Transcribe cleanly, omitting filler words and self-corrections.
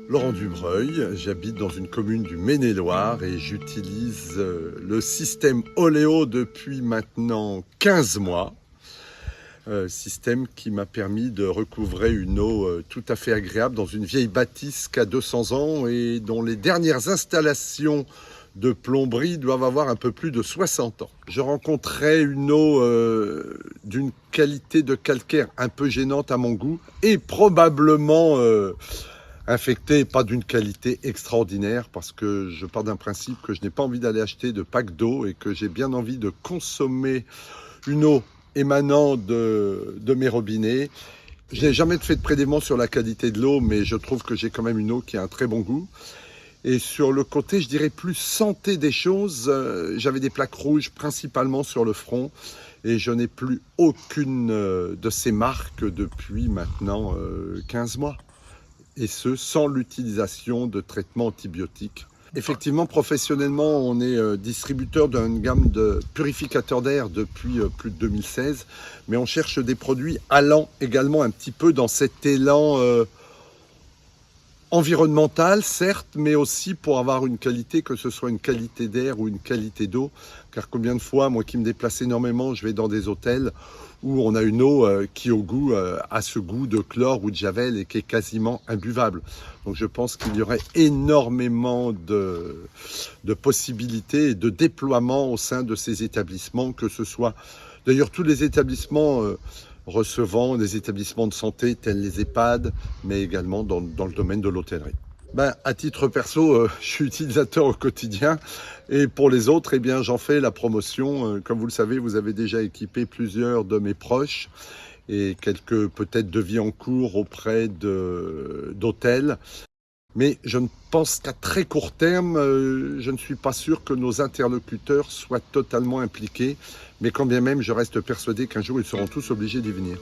Laurent Dubreuil, j'habite dans une commune du Maine-et-Loire et j'utilise le système Oléo depuis maintenant 15 mois. Système qui m'a permis de recouvrer une eau tout à fait agréable dans une vieille bâtisse qui a 200 ans et dont les dernières installations de plomberie doivent avoir un peu plus de 60 ans. Je rencontrais une eau d'une qualité de calcaire un peu gênante à mon goût et probablement infectée, pas d'une qualité extraordinaire, parce que je pars d'un principe que je n'ai pas envie d'aller acheter de pack d'eau et que j'ai bien envie de consommer une eau émanant de mes robinets. Je n'ai jamais fait de prélèvement sur la qualité de l'eau, mais je trouve que j'ai quand même une eau qui a un très bon goût. Et sur le côté, je dirais plus santé des choses, j'avais des plaques rouges principalement sur le front et je n'ai plus aucune de ces marques depuis maintenant 15 mois. Et ce, sans l'utilisation de traitements antibiotiques. Effectivement, professionnellement, on est distributeur d'une gamme de purificateurs d'air depuis plus de 2016, mais on cherche des produits allant également un petit peu dans cet élan environnemental, certes, mais aussi pour avoir une qualité, que ce soit une qualité d'air ou une qualité d'eau. Car combien de fois, moi qui me déplace énormément, je vais dans des hôtels où on a une eau qui au goût a ce goût de chlore ou de javel et qui est quasiment imbuvable. Donc je pense qu'il y aurait énormément de possibilités et de déploiement au sein de ces établissements, que ce soit d'ailleurs tous les établissements recevant des établissements de santé tels les EHPAD, mais également dans le domaine de l'hôtellerie. À titre perso, je suis utilisateur au quotidien et pour les autres, eh bien, j'en fais la promotion. Comme vous le savez, vous avez déjà équipé plusieurs de mes proches et quelques peut-être devis en cours auprès d'hôtels. Mais je ne pense qu'à très court terme, je ne suis pas sûr que nos interlocuteurs soient totalement impliqués. Mais quand bien même, je reste persuadé qu'un jour, ils seront tous obligés d'y venir.